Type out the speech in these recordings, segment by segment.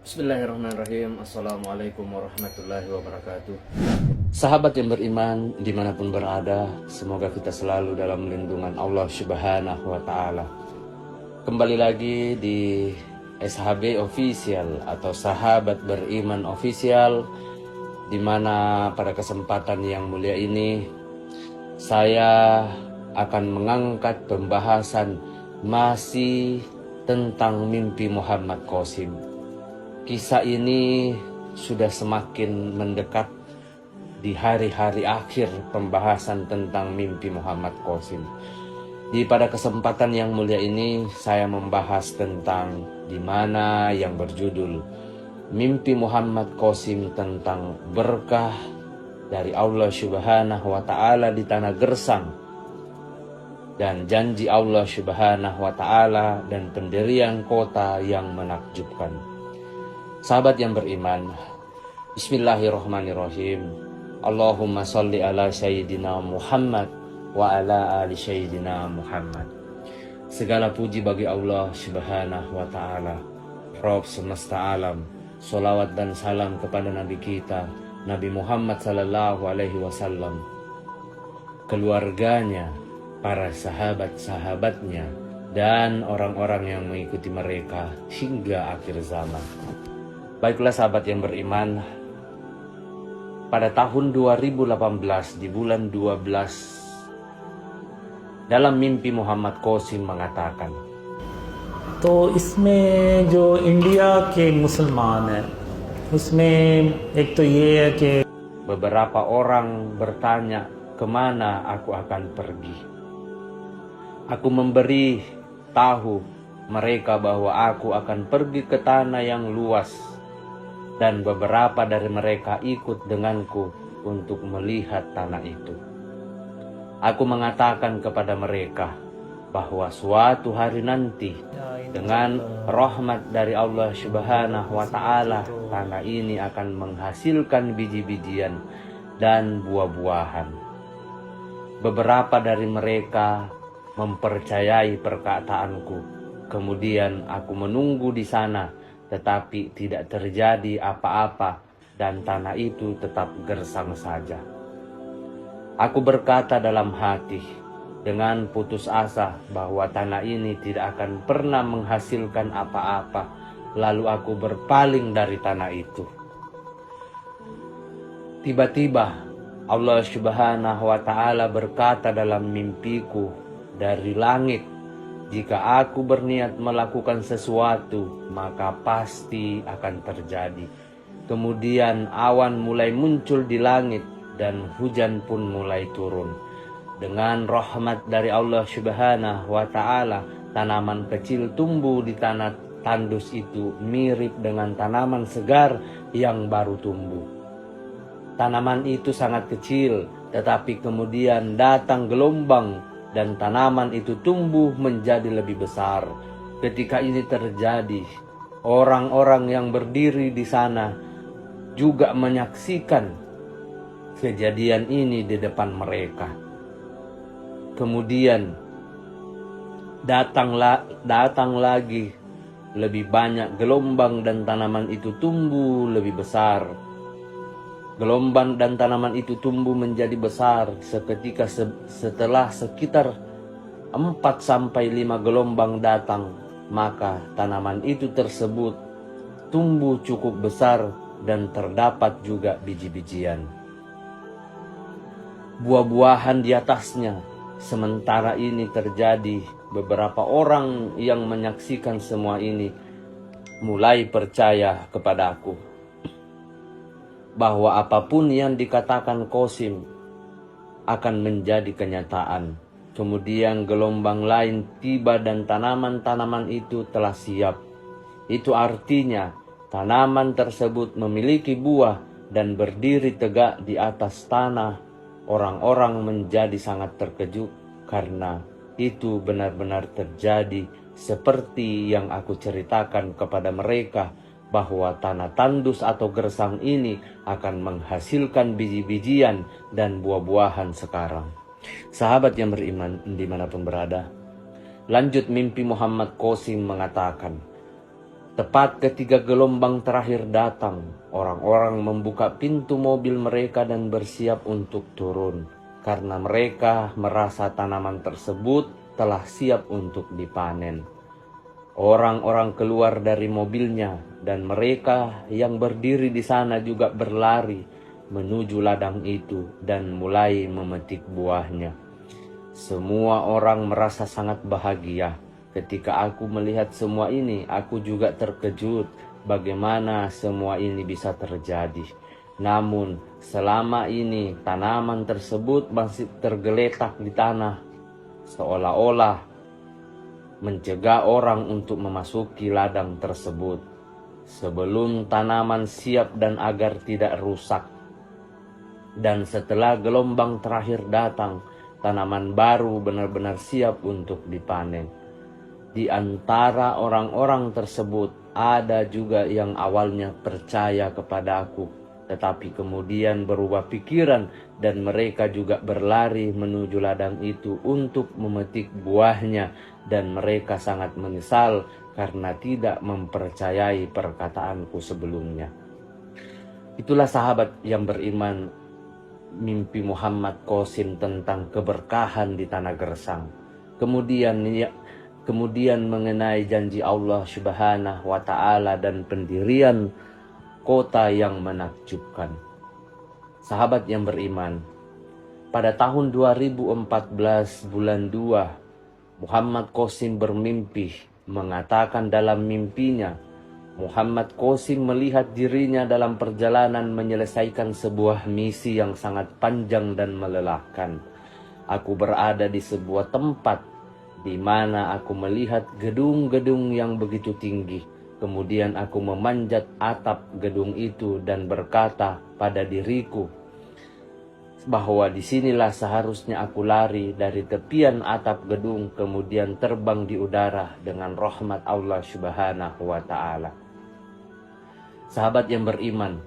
Bismillahirrahmanirrahim. Assalamualaikum warahmatullahi wabarakatuh. Sahabat yang beriman dimanapun berada, semoga kita selalu dalam lindungan Allah Subhanahu wa Ta'ala. Kembali lagi di SHB Official atau Sahabat Beriman Official, di mana pada kesempatan yang mulia ini saya akan mengangkat pembahasan masih tentang mimpi Muhammad Qasim. Kisah ini sudah semakin mendekat di hari-hari akhir pembahasan tentang mimpi Muhammad Qasim. Pada kesempatan yang mulia ini saya membahas tentang di mana yang berjudul Mimpi Muhammad Qasim tentang berkah dari Allah Subhanahu wa Ta'ala di tanah gersang dan janji Allah Subhanahu wa Ta'ala dan pendirian kota yang menakjubkan. Sahabat yang beriman, Bismillahirrahmanirrahim. Allahumma salli ala Sayyidina Muhammad wa ala ali Sayyidina Muhammad. Segala puji bagi Allah Subhanahu wa Ta'ala, Rabb semesta alam. Salawat dan salam kepada Nabi kita, Nabi Muhammad sallallahu alaihi wasallam, keluarganya, para sahabat-sahabatnya, dan orang-orang yang mengikuti mereka hingga akhir zaman. Baiklah sahabat yang beriman, pada tahun 2018 di bulan 12 dalam mimpi Muhammad Qasim mengatakan, तो इसमें जो इंडिया के मुसलमान हैं उसमें एक तो ये है कि beberapa orang bertanya kemana aku akan pergi. Aku memberi tahu mereka bahwa aku akan pergi ke tanah yang luas, dan beberapa dari mereka ikut denganku untuk melihat tanah itu. Aku mengatakan kepada mereka bahwa suatu hari nanti dengan rahmat dari Allah Subhanahu wa Ta'ala, tanah ini akan menghasilkan biji-bijian dan buah-buahan. Beberapa dari mereka mempercayai perkataanku. Kemudian aku menunggu di sana, tetapi tidak terjadi apa-apa dan tanah itu tetap gersang saja. Aku berkata dalam hati dengan putus asa bahwa tanah ini tidak akan pernah menghasilkan apa-apa. Lalu aku berpaling dari tanah itu. Tiba-tiba Allah Subhanahu wa Ta'ala berkata dalam mimpiku dari langit, jika aku berniat melakukan sesuatu, maka pasti akan terjadi. Kemudian awan mulai muncul di langit dan hujan pun mulai turun. Dengan rahmat dari Allah Subhanahu wa Ta'ala, tanaman kecil tumbuh di tanah tandus itu mirip dengan tanaman segar yang baru tumbuh. Tanaman itu sangat kecil, tetapi kemudian datang gelombang dan tanaman itu tumbuh menjadi lebih besar. Ketika ini terjadi, orang-orang yang berdiri di sana juga menyaksikan kejadian ini di depan mereka. Kemudian datang lagi lebih banyak gelombang dan tanaman itu tumbuh lebih besar. Gelombang dan tanaman itu tumbuh menjadi besar. Seketika setelah sekitar 4-5 gelombang datang, maka tanaman itu tersebut tumbuh cukup besar dan terdapat juga biji-bijian, buah-buahan di atasnya. Sementara ini terjadi, beberapa orang yang menyaksikan semua ini mulai percaya kepadaku bahwa apapun yang dikatakan Qasim akan menjadi kenyataan. Kemudian gelombang lain tiba dan tanaman-tanaman itu telah siap. Itu artinya tanaman tersebut memiliki buah dan berdiri tegak di atas tanah. Orang-orang menjadi sangat terkejut karena itu benar-benar terjadi seperti yang aku ceritakan kepada mereka, bahwa tanah tandus atau gersang ini akan menghasilkan biji-bijian dan buah-buahan sekarang. Sahabat yang beriman dimanapun berada, lanjut mimpi Muhammad Qasim mengatakan, Tepat ketika gelombang terakhir datang, orang-orang membuka pintu mobil mereka dan bersiap untuk turun, karena mereka merasa tanaman tersebut telah siap untuk dipanen. Orang-orang keluar dari mobilnya, dan mereka yang berdiri di sana juga berlari menuju ladang itu dan mulai memetik buahnya. Semua orang merasa sangat bahagia. Ketika aku melihat semua ini, aku juga terkejut bagaimana semua ini bisa terjadi. Namun, selama ini tanaman tersebut masih tergeletak di tanah, seolah-olah mencegah orang untuk memasuki ladang tersebut sebelum tanaman siap dan agar tidak rusak. Dan setelah gelombang terakhir datang, tanaman baru benar-benar siap untuk dipanen. Di antara orang-orang tersebut ada juga yang awalnya percaya kepada aku, tetapi kemudian berubah pikiran dan mereka juga berlari menuju ladang itu untuk memetik buahnya, dan mereka sangat menyesal karena tidak mempercayai perkataanku sebelumnya. Itulah sahabat yang beriman, mimpi Muhammad Qasim tentang keberkahan di tanah gersang. Kemudian mengenai janji Allah Subhanahu wa Ta'ala dan pendirian kota yang menakjubkan. Sahabat yang beriman, pada tahun 2014 bulan 2, Muhammad Qasim bermimpi, mengatakan dalam mimpinya, Muhammad Qasim melihat dirinya dalam perjalanan menyelesaikan sebuah misi yang sangat panjang dan melelahkan. Aku berada di sebuah tempat di mana aku melihat gedung-gedung yang begitu tinggi. Kemudian aku memanjat atap gedung itu dan berkata pada diriku bahwa disinilah seharusnya aku lari dari tepian atap gedung, kemudian terbang di udara dengan rahmat Allah Subhanahu wa Ta'ala. Sahabat yang beriman,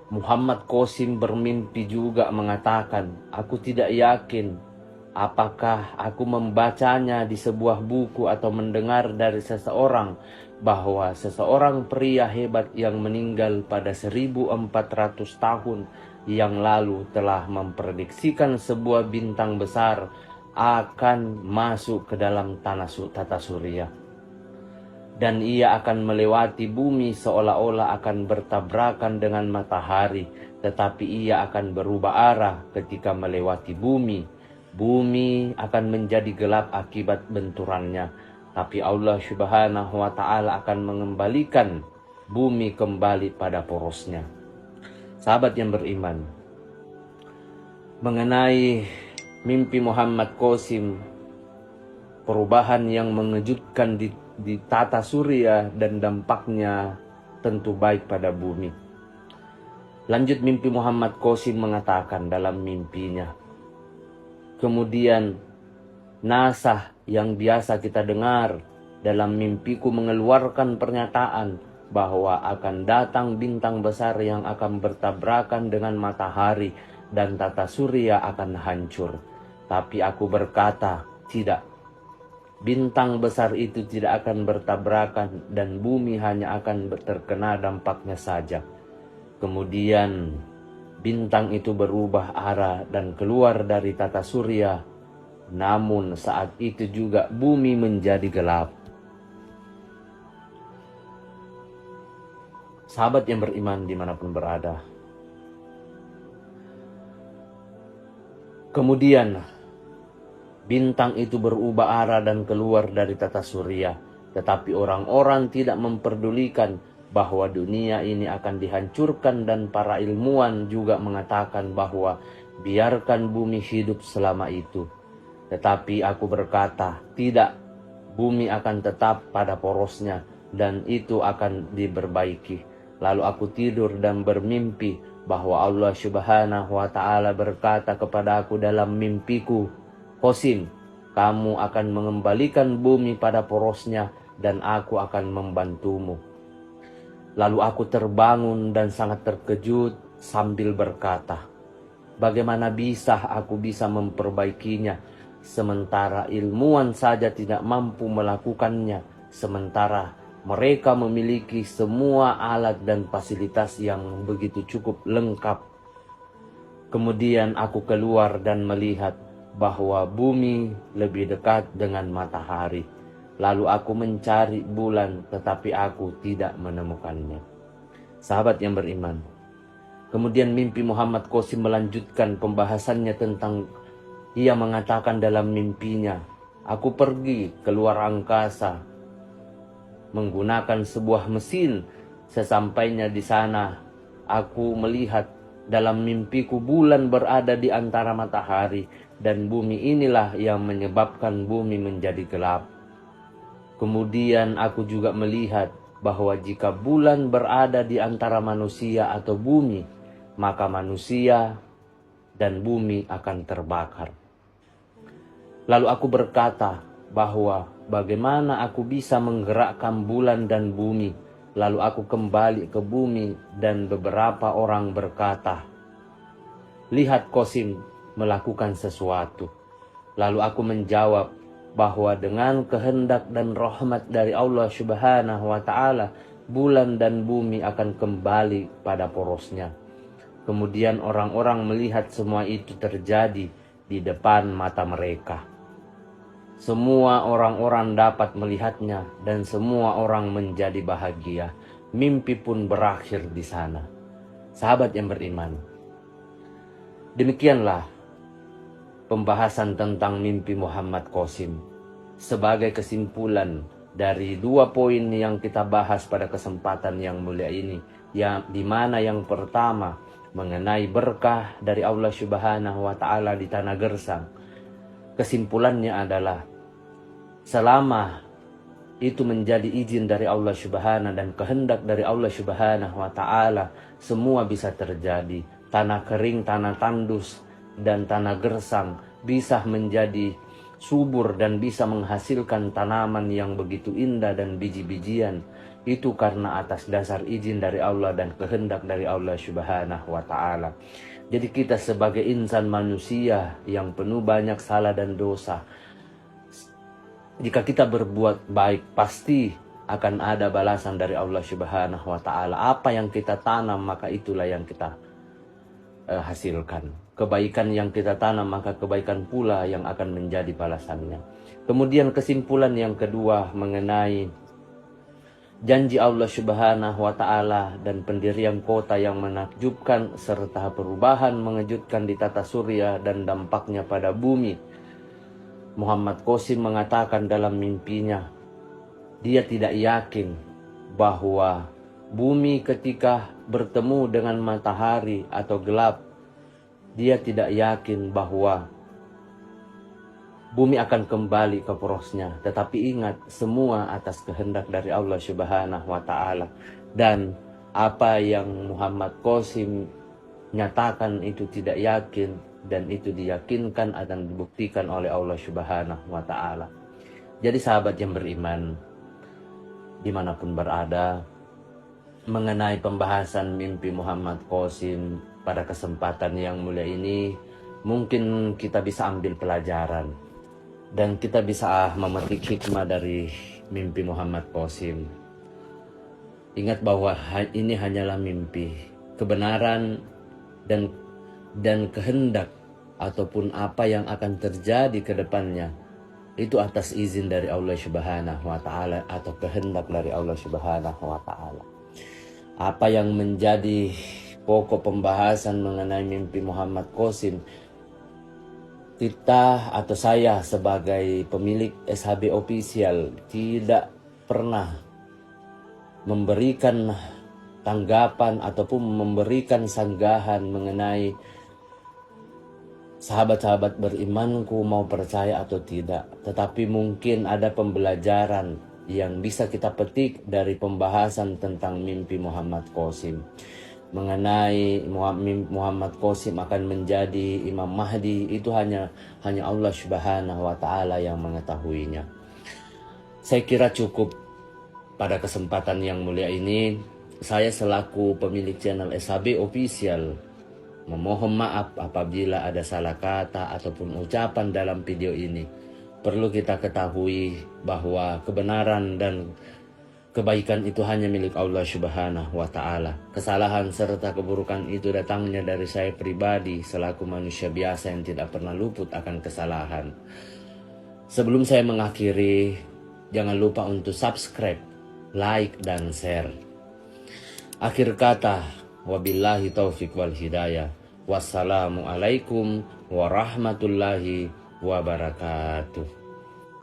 Muhammad Qasim bermimpi juga mengatakan, aku tidak yakin apakah aku membacanya di sebuah buku atau mendengar dari seseorang bahwa seseorang pria hebat yang meninggal pada 1400 tahun yang lalu telah memprediksikan sebuah bintang besar akan masuk ke dalam tata surya. Dan ia akan melewati bumi seolah-olah akan bertabrakan dengan matahari, tetapi ia akan berubah arah ketika melewati bumi. Bumi akan menjadi gelap akibat benturannya, tapi Allah Subhanahu wa Ta'ala akan mengembalikan bumi kembali pada porosnya. Sahabat yang beriman, mengenai mimpi Muhammad Qasim, perubahan yang mengejutkan di tata surya dan dampaknya tentu baik pada bumi. Lanjut mimpi Muhammad Qasim mengatakan dalam mimpinya, kemudian NASA yang biasa kita dengar dalam mimpiku mengeluarkan pernyataan bahwa akan datang bintang besar yang akan bertabrakan dengan matahari dan tata surya akan hancur. Tapi aku berkata, tidak. Bintang besar itu tidak akan bertabrakan dan bumi hanya akan terkena dampaknya saja. Kemudian bintang itu berubah arah dan keluar dari tata surya. Namun saat itu juga bumi menjadi gelap. Sahabat yang beriman dimanapun berada. Kemudian bintang itu berubah arah dan keluar dari tata surya. Tetapi orang-orang tidak memperdulikan bahwa dunia ini akan dihancurkan, dan para ilmuwan juga mengatakan bahwa biarkan bumi hidup selama itu. Tetapi aku berkata, tidak, bumi akan tetap pada porosnya dan itu akan diperbaiki. Lalu aku tidur dan bermimpi bahwa Allah Subhanahu wa Ta'ala berkata kepada aku dalam mimpiku, Qasim, kamu akan mengembalikan bumi pada porosnya dan aku akan membantumu. Lalu aku terbangun dan sangat terkejut sambil berkata, bagaimana bisa aku bisa memperbaikinya, sementara ilmuwan saja tidak mampu melakukannya, sementara mereka memiliki semua alat dan fasilitas yang begitu cukup lengkap. Kemudian aku keluar dan melihat bahwa bumi lebih dekat dengan matahari. Lalu aku mencari bulan, tetapi aku tidak menemukannya. Sahabat yang beriman, kemudian mimpi Muhammad Qasim melanjutkan pembahasannya tentang, ia mengatakan dalam mimpinya, aku pergi keluar angkasa menggunakan sebuah mesin. Sesampainya di sana, aku melihat dalam mimpiku bulan berada di antara matahari, dan bumi inilah yang menyebabkan bumi menjadi gelap. Kemudian aku juga melihat bahwa jika bulan berada di antara manusia atau bumi, maka manusia dan bumi akan terbakar. Lalu aku berkata bahwa bagaimana aku bisa menggerakkan bulan dan bumi. Lalu aku kembali ke bumi dan beberapa orang berkata, lihat Qasim melakukan sesuatu. Lalu aku menjawab bahwa dengan kehendak dan rahmat dari Allah Subhanahu wa Ta'ala, bulan dan bumi akan kembali pada porosnya. Kemudian orang-orang melihat semua itu terjadi di depan mata mereka. Semua orang-orang dapat melihatnya dan semua orang menjadi bahagia. Mimpi pun berakhir di sana. Sahabat yang beriman, demikianlah pembahasan tentang mimpi Muhammad Qasim. Sebagai kesimpulan dari 2 poin yang kita bahas pada kesempatan yang mulia ini, di mana yang pertama mengenai berkah dari Allah Subhanahu wa Ta'ala di tanah gersang. Kesimpulannya adalah, selama itu menjadi izin dari Allah Subhanahu dan kehendak dari Allah Subhanahu wa Ta'ala, semua bisa terjadi. Tanah kering, tanah tandus, dan tanah gersang bisa menjadi subur dan bisa menghasilkan tanaman yang begitu indah dan biji-bijian. Itu karena atas dasar izin dari Allah dan kehendak dari Allah Subhanahu wa Ta'ala. Jadi kita sebagai insan manusia yang penuh banyak salah dan dosa, jika kita berbuat baik, pasti akan ada balasan dari Allah Subhanahu wa Ta'ala. Apa yang kita tanam, maka itulah yang kita hasilkan. Kebaikan yang kita tanam, maka kebaikan pula yang akan menjadi balasannya. Kemudian kesimpulan yang kedua mengenai janji Allah Subhanahu wa Ta'ala dan pendirian kota yang menakjubkan serta perubahan mengejutkan di tata surya dan dampaknya pada bumi. Muhammad Qasim mengatakan dalam mimpinya, dia tidak yakin bahwa bumi ketika bertemu dengan matahari atau gelap, dia tidak yakin bahwa bumi akan kembali ke porosnya. Tetapi ingat, semua atas kehendak dari Allah Subhanahu wa Ta'ala. Dan apa yang Muhammad Qasim nyatakan itu tidak yakin, dan itu diyakinkan akan dibuktikan oleh Allah Subhanahu wa Ta'ala. Jadi sahabat yang beriman, dimanapun berada, mengenai pembahasan mimpi Muhammad Qasim pada kesempatan yang mulia ini, mungkin kita bisa ambil pelajaran dan kita bisa memetik hikmah dari mimpi Muhammad Qasim. Ingat bahwa ini hanyalah mimpi. Kebenaran dan kehendak ataupun apa yang akan terjadi ke depannya itu atas izin dari Allah Subhanahu wa Ta'ala atau kehendak dari Allah Subhanahu wa Ta'ala. Apa yang menjadi pokok pembahasan mengenai mimpi Muhammad Qasim, kita atau saya sebagai pemilik SHB Official tidak pernah memberikan tanggapan ataupun memberikan sanggahan mengenai sahabat-sahabat berimanku mau percaya atau tidak. Tetapi mungkin ada pembelajaran yang bisa kita petik dari pembahasan tentang mimpi Muhammad Qasim. Mengenai Muhammad Qasim akan menjadi Imam Mahdi, itu hanya Allah Subhanahu wa Ta'ala yang mengetahuinya. Saya kira cukup pada kesempatan yang mulia ini. Saya selaku pemilik channel SHB Official memohon maaf apabila ada salah kata ataupun ucapan dalam video ini. Perlu kita ketahui bahwa kebenaran dan Kebaikan itu hanya milik Allah Subhanahu wa Ta'ala. Kesalahan serta keburukan itu datangnya dari saya pribadi selaku manusia biasa yang tidak pernah luput akan kesalahan. Sebelum saya mengakhiri, jangan lupa untuk subscribe, like, dan share. Akhir kata, wabillahi taufiq wal hidayah. Wassalamualaikum warahmatullahi wabarakatuh.